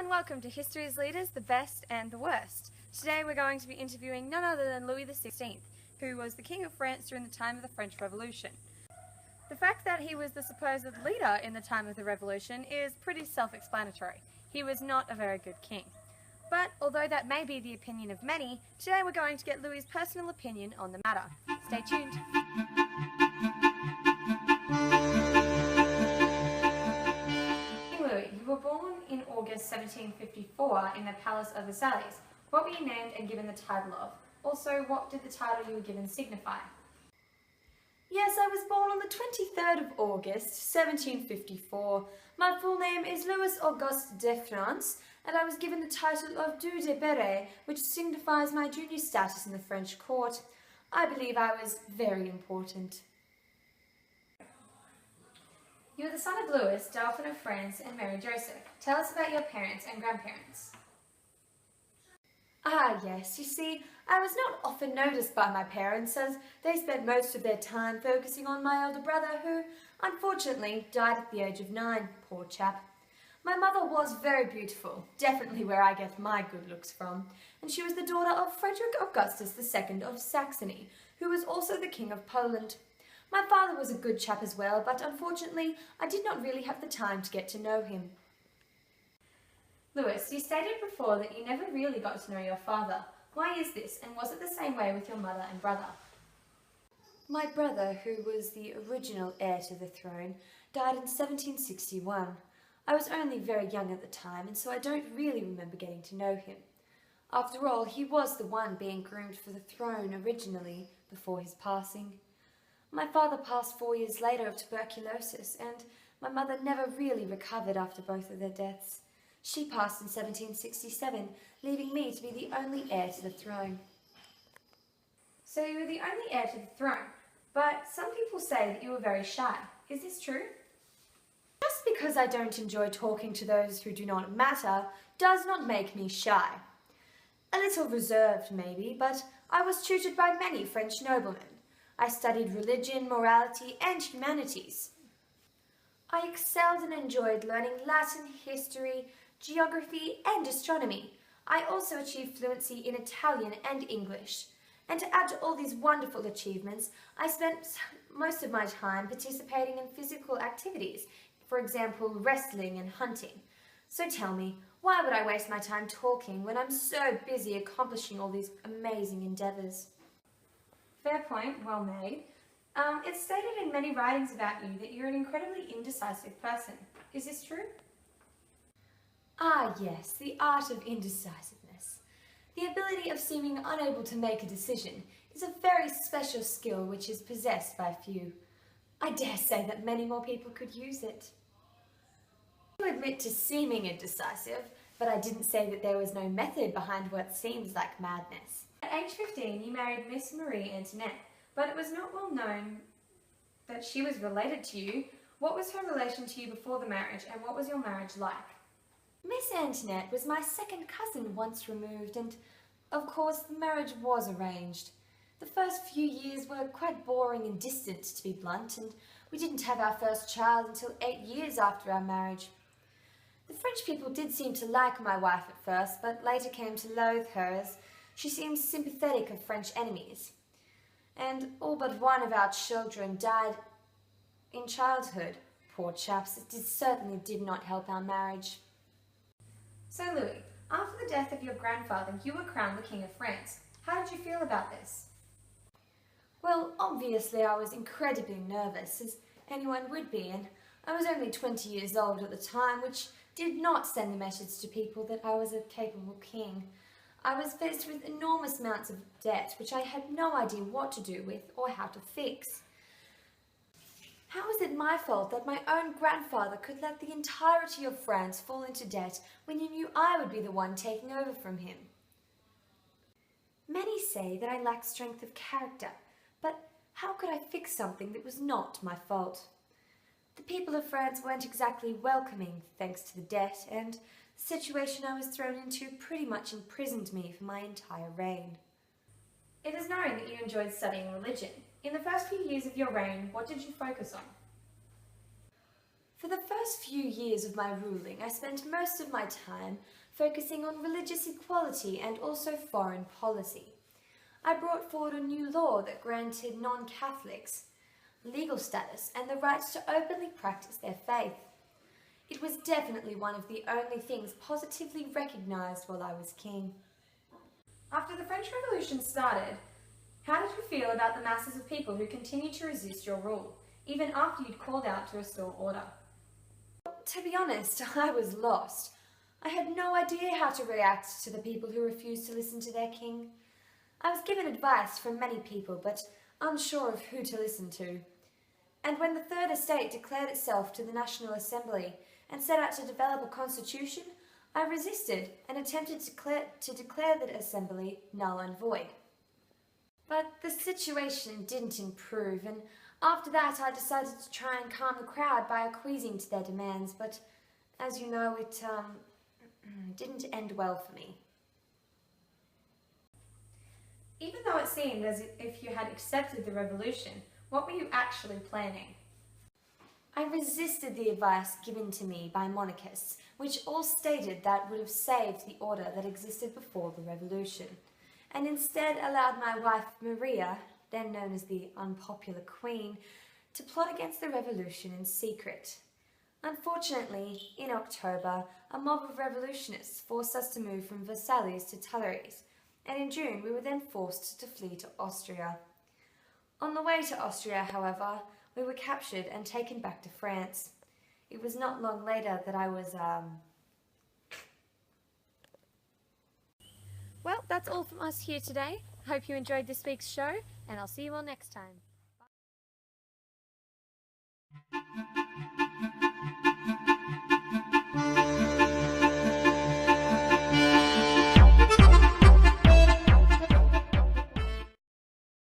and welcome to History's Leaders, the Best and the Worst. Today we're going to be interviewing none other than Louis XVI, who was the King of France during the time of the French Revolution. The fact that he was the supposed leader in the time of the Revolution is pretty self-explanatory. He was not a very good king. But although that may be the opinion of many, today we're going to get Louis's personal opinion on the matter. Stay tuned. Louis, you were born in August 1754 in the Palace of Versailles. What were you named and given the title of? Also, what did the title you were given signify? Yes, I was born on the 23rd of August, 1754. My full name is Louis Auguste de France, and I was given the title of Duc de Berry, which signifies my junior status in the French court. I believe I was very important. You were the son of Louis, Dauphin of France, and Mary Joseph. Tell us about your parents and grandparents. Ah, yes, you see, I was not often noticed by my parents as they spent most of their time focusing on my elder brother who, unfortunately, died at the age of 9, poor chap. My mother was very beautiful, definitely where I get my good looks from, and she was the daughter of Frederick Augustus II of Saxony, who was also the King of Poland. My father was a good chap as well, but unfortunately, I did not really have the time to get to know him. Louis, you stated before that you never really got to know your father. Why is this, and was it the same way with your mother and brother? My brother, who was the original heir to the throne, died in 1761. I was only very young at the time, and so I don't really remember getting to know him. After all, he was the one being groomed for the throne originally, before his passing. My father passed 4 years later of tuberculosis, and my mother never really recovered after both of their deaths. She passed in 1767, leaving me to be the only heir to the throne. So you were the only heir to the throne, but some people say that you were very shy. Is this true? Just because I don't enjoy talking to those who do not matter does not make me shy. A little reserved, maybe, but I was tutored by many French noblemen. I studied religion, morality, and humanities. I excelled and enjoyed learning Latin, history, geography, and astronomy. I also achieved fluency in Italian and English. And to add to all these wonderful achievements, I spent most of my time participating in physical activities, for example, wrestling and hunting. So tell me, why would I waste my time talking when I'm so busy accomplishing all these amazing endeavours? Fair point, well made. It's stated in many writings about you that you're an incredibly indecisive person. Is this true? Ah, yes, the art of indecisiveness. The ability of seeming unable to make a decision is a very special skill which is possessed by few. I dare say that many more people could use it. I admit to seeming indecisive, but I didn't say that there was no method behind what seems like madness. At age 15, you married Miss Marie Antoinette, but it was not well known that she was related to you. What was her relation to you before the marriage, and what was your marriage like? Miss Antoinette was my second cousin once removed, and of course the marriage was arranged. The first few years were quite boring and distant, to be blunt, and we didn't have our first child until 8 years after our marriage. The French people did seem to like my wife at first, but later came to loathe her as she seemed sympathetic of French enemies. And all but one of our children died in childhood. Poor chaps, it certainly did not help our marriage. So Louis, after the death of your grandfather, you were crowned the King of France. How did you feel about this? Well, obviously I was incredibly nervous, as anyone would be, and I was only 20 years old at the time, which did not send the message to people that I was a capable king. I was faced with enormous amounts of debt, which I had no idea what to do with or how to fix. How was it my fault that my own grandfather could let the entirety of France fall into debt when he knew I would be the one taking over from him? Many say that I lack strength of character, but how could I fix something that was not my fault? The people of France weren't exactly welcoming, thanks to the debt, and the situation I was thrown into pretty much imprisoned me for my entire reign. It is known that you enjoyed studying religion. In the first few years of your reign, what did you focus on? For the first few years of my ruling, I spent most of my time focusing on religious equality and also foreign policy. I brought forward a new law that granted non-Catholics legal status and the right to openly practice their faith. It was definitely one of the only things positively recognised while I was king. After the French Revolution started, how did you feel about the masses of people who continued to resist your rule, even after you'd called out to restore order? To be honest, I was lost. I had no idea how to react to the people who refused to listen to their king. I was given advice from many people, but unsure of who to listen to. And when the Third Estate declared itself to the National Assembly and set out to develop a constitution, I resisted and attempted to declare the assembly null and void. But the situation didn't improve, and after that I decided to try and calm the crowd by acquiescing to their demands, but as you know, it didn't end well for me. Even though it seemed as if you had accepted the revolution, what were you actually planning? I resisted the advice given to me by monarchists, which all stated that would have saved the order that existed before the revolution, and instead allowed my wife Maria, then known as the unpopular queen, to plot against the revolution in secret. Unfortunately, in October, a mob of revolutionists forced us to move from Versailles to Tuileries, and in June we were then forced to flee to Austria. On the way to Austria, however, we were captured and taken back to France. It was not long later that I was, Well, that's all from us here today. Hope you enjoyed this week's show, and I'll see you all next time. Bye.